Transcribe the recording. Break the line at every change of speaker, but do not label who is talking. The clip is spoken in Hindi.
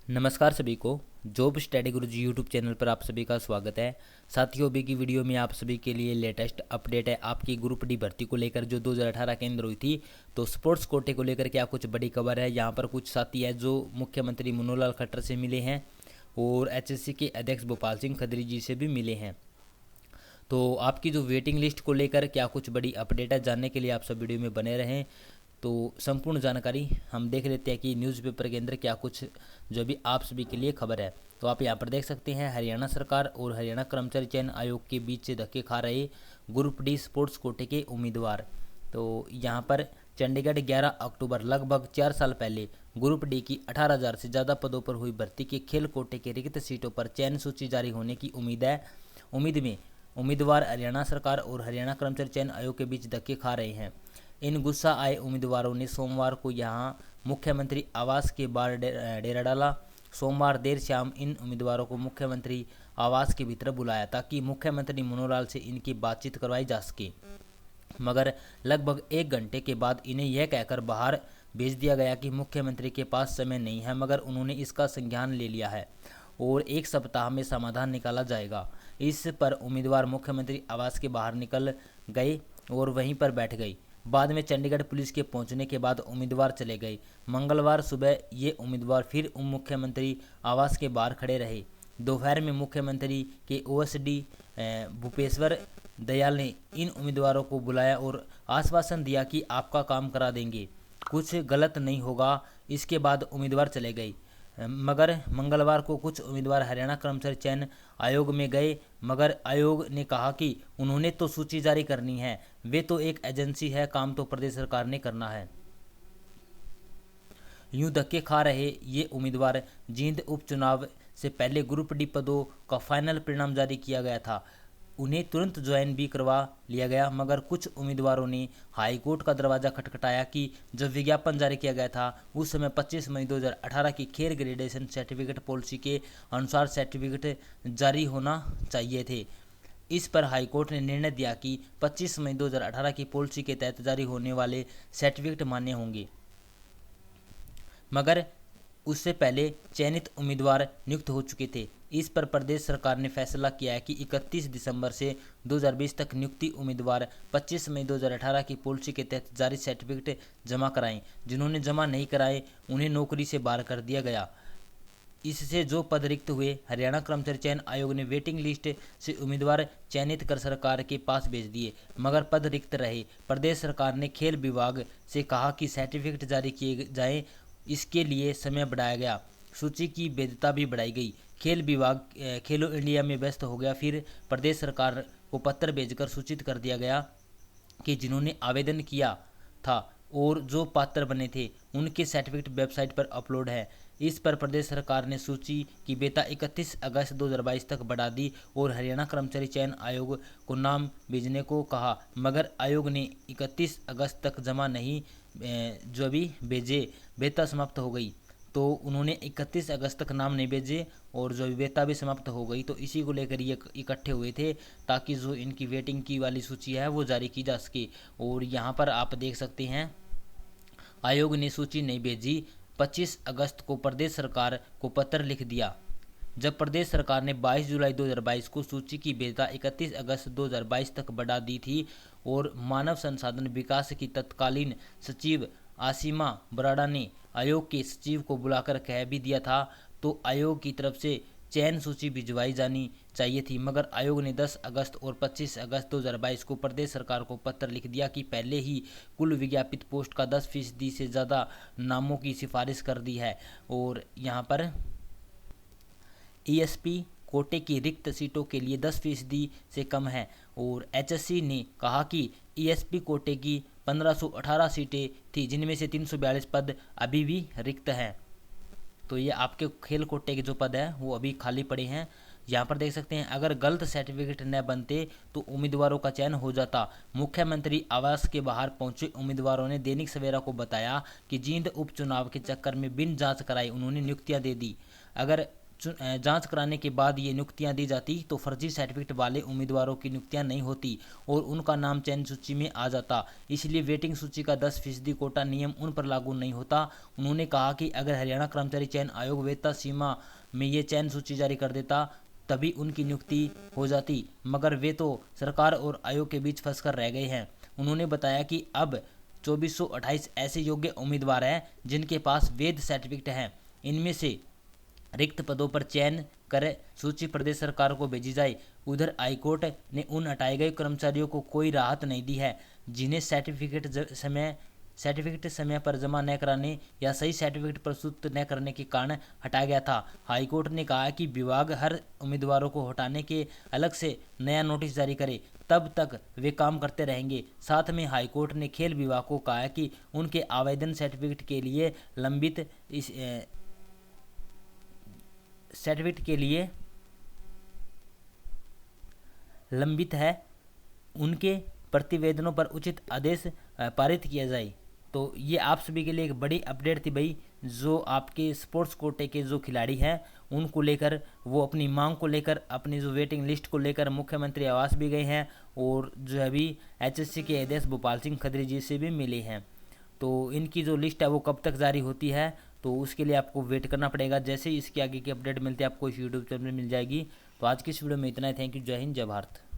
नमस्कार सभी को। जॉब स्टडी गुरुजी यूट्यूब चैनल पर आप सभी का स्वागत है। साथियों, अभी की वीडियो में आप सभी के लिए लेटेस्ट अपडेट है आपकी ग्रुप डी भर्ती को लेकर जो 2018 के अंदर हुई थी। तो स्पोर्ट्स कोटे को लेकर क्या कुछ बड़ी खबर है। यहाँ पर कुछ साथी है जो मुख्यमंत्री मनोहर लाल खट्टर से मिले हैं और एचएससी के अध्यक्ष भोपाल सिंह खत्री जी से भी मिले हैं। तो आपकी जो वेटिंग लिस्ट को लेकर क्या कुछ बड़ी अपडेट है, जानने के लिए आप सब वीडियो में बने रहें। तो संपूर्ण जानकारी हम देख लेते हैं कि न्यूज़पेपर के अंदर क्या कुछ जो भी आप सभी के लिए खबर है। तो आप यहाँ पर देख सकते हैं, हरियाणा सरकार और हरियाणा कर्मचारी चयन आयोग के बीच से धक्के खा रहे ग्रुप डी स्पोर्ट्स कोटे के उम्मीदवार। तो यहाँ पर चंडीगढ़ 11 अक्टूबर लगभग 4 साल पहले ग्रुप डी की 18,000 से ज़्यादा पदों पर हुई भर्ती के खेल कोटे के रिक्त सीटों पर चयन सूची जारी होने की उम्मीद में उम्मीदवार हरियाणा सरकार और हरियाणा कर्मचारी चयन आयोग के बीच धक्के खा रहे हैं। इन गुस्सा आए उम्मीदवारों ने सोमवार को यहां मुख्यमंत्री आवास के बाहर डेरा डाला। सोमवार देर शाम इन उम्मीदवारों को मुख्यमंत्री आवास के भीतर बुलाया ताकि मुख्यमंत्री मनोहर लाल से इनकी बातचीत करवाई जा सके, मगर लगभग 1 घंटे के बाद इन्हें यह कहकर बाहर भेज दिया गया कि मुख्यमंत्री के पास समय नहीं है, मगर उन्होंने इसका संज्ञान ले लिया है और 1 सप्ताह में समाधान निकाला जाएगा। इस पर उम्मीदवार मुख्यमंत्री आवास के बाहर निकल गए और वहीं पर बैठ गए। बाद में चंडीगढ़ पुलिस के पहुंचने के बाद उम्मीदवार चले गए। मंगलवार सुबह ये उम्मीदवार फिर मुख्यमंत्री आवास के बाहर खड़े रहे। दोपहर में मुख्यमंत्री के ओएसडी भूपेश्वर दयाल ने इन उम्मीदवारों को बुलाया और आश्वासन दिया कि आपका काम करा देंगे, कुछ गलत नहीं होगा। इसके बाद उम्मीदवार चले गए, मगर मंगलवार को कुछ उम्मीदवार हरियाणा कर्मचारी चयन आयोग में गए, मगर आयोग ने कहा कि उन्होंने तो सूची जारी करनी है, वे तो एक एजेंसी है, काम तो प्रदेश सरकार ने करना है। यूं धक्के खा रहे ये उम्मीदवार जींद उपचुनाव से पहले ग्रुप डी पदों का फाइनल परिणाम जारी किया गया था, उन्हें तुरंत ज्वाइन भी करवा लिया गया, मगर कुछ उम्मीदवारों ने हाईकोर्ट का दरवाजा खटखटाया कि जब विज्ञापन जारी किया गया था उस समय 25 मई 2018 की खेल ग्रेडेशन सर्टिफिकेट पॉलिसी के अनुसार सर्टिफिकेट जारी होना चाहिए थे। इस पर हाईकोर्ट ने निर्णय दिया कि 25 मई 2018 की पॉलिसी के तहत जारी होने वाले सर्टिफिकेट मान्य होंगे, मगर उससे पहले चयनित उम्मीदवार नियुक्त हो चुके थे। इस पर प्रदेश सरकार ने फैसला किया है कि 31 दिसंबर से 2020 तक नियुक्ति उम्मीदवार 25 मई 2018 की पॉलिसी के तहत जारी सर्टिफिकेट जमा कराएं। जिन्होंने जमा नहीं कराए उन्हें नौकरी से बाहर कर दिया गया। इससे जो पद रिक्त हुए, हरियाणा कर्मचारी चयन आयोग ने वेटिंग लिस्ट से उम्मीदवार चयनित कर सरकार के पास भेज दिए, मगर पद रिक्त रहे। प्रदेश सरकार ने खेल विभाग से कहा कि सर्टिफिकेट जारी किए जाएं, इसके लिए समय बढ़ाया गया। सूची की वैधता भी बढ़ाई गई। खेल विभाग खेलो इंडिया में व्यस्त हो गया। फिर प्रदेश सरकार को पत्र भेजकर सूचित कर दिया गया कि जिन्होंने आवेदन किया था और जो पात्र बने थे उनके सर्टिफिकेट वेबसाइट पर अपलोड है। इस पर प्रदेश सरकार ने सूची की वैधता 31 अगस्त 2022 तक बढ़ा दी और हरियाणा कर्मचारी चयन आयोग को नाम भेजने को कहा, मगर आयोग ने 31 अगस्त तक जमा नहीं जो भी भेजे, वैधता समाप्त हो गई। तो उन्होंने 31 अगस्त तक नाम नहीं भेजे और जो वैधता भी समाप्त हो गई। तो इसी को लेकर ये इकट्ठे हुए थे ताकि जो इनकी वेटिंग की वाली सूची है वो जारी की जा सके। और यहाँ पर आप देख सकते हैं, आयोग ने सूची नहीं भेजी। 25 अगस्त को प्रदेश सरकार को पत्र लिख दिया। जब प्रदेश सरकार ने 22 जुलाई 2022 को सूची की वैधता 31 अगस्त 2022 तक बढ़ा दी थी और मानव संसाधन विकास की तत्कालीन सचिव आसिमा बराड़ा ने आयोग के सचिव को बुलाकर कह भी दिया था, तो आयोग की तरफ से चयन सूची भिजवाई जानी चाहिए थी, मगर आयोग ने 10 अगस्त और 25 अगस्त 2022 को प्रदेश सरकार को पत्र लिख दिया कि पहले ही कुल विज्ञापित पोस्ट का 10% से ज़्यादा नामों की सिफारिश कर दी है और यहाँ पर ईएसपी कोटे की रिक्त सीटों के लिए 10% से कम है। और एचएससी ने कहा कि ईएसपी कोटे की 1518 सीटें थी, जिनमें से 342 पद अभी भी रिक्त हैं। तो ये आपके खेल कोटे के जो पद हैं वो अभी खाली पड़े हैं। यहाँ पर देख सकते हैं, अगर गलत सर्टिफिकेट न बनते तो उम्मीदवारों का चयन हो जाता। मुख्यमंत्री आवास के बाहर पहुंचे उम्मीदवारों ने दैनिक सवेरा को बताया कि जींद उपचुनाव के चक्कर में बिन जांच कराए उन्होंने नियुक्तियां दे दी। अगर जांच कराने के बाद ये नियुक्तियां दी जाती तो फर्जी सर्टिफिकेट वाले उम्मीदवारों की नियुक्तियां नहीं होती और उनका नाम चयन सूची में आ जाता। इसलिए वेटिंग सूची का 10% कोटा नियम उन पर लागू नहीं होता। उन्होंने कहा कि अगर हरियाणा कर्मचारी चयन आयोग वेतन सीमा में ये चयन सूची जारी कर देता तभी उनकी नियुक्ति हो जाती, मगर वे तो सरकार और आयोग के बीच फंसकर रह गए हैं। उन्होंने बताया कि अब 2428 ऐसे योग्य उम्मीदवार हैं जिनके पास वैध सर्टिफिकेट हैं। इनमें से रिक्त पदों पर चयन कर सूची प्रदेश सरकार को भेजी जाए। उधर हाईकोर्ट ने उन हटाए गए कर्मचारियों को कोई राहत नहीं दी है जिन्हें सर्टिफिकेट समय पर जमा न कराने या सही सर्टिफिकेट प्रस्तुत न करने के कारण हटाया गया था। हाईकोर्ट ने कहा कि विभाग हर उम्मीदवारों को हटाने के अलग से नया नोटिस जारी करे, तब तक वे काम करते रहेंगे। साथ में हाईकोर्ट ने खेल विभाग को कहा कि उनके आवेदन सर्टिफिकेट के लिए लंबित है, उनके प्रतिवेदनों पर उचित आदेश पारित किया जाए। तो ये आप सभी के लिए एक बड़ी अपडेट थी भाई, जो आपके स्पोर्ट्स कोटे के जो खिलाड़ी हैं उनको लेकर, वो अपनी मांग को लेकर, अपनी जो वेटिंग लिस्ट को लेकर मुख्यमंत्री आवास भी गए हैं और जो अभी HSC के अध्यक्ष भोपाल सिंह खत्री जी से भी मिले हैं। तो इनकी जो लिस्ट है वो कब तक जारी होती है तो उसके लिए आपको वेट करना पड़ेगा। जैसे ही इसके आगे की अपडेट मिलती है आपको इस यूट्यूब चैनल में मिल जाएगी। तो आज की इस वीडियो में इतना ही। Thank you. जय हिंद, जय भारत।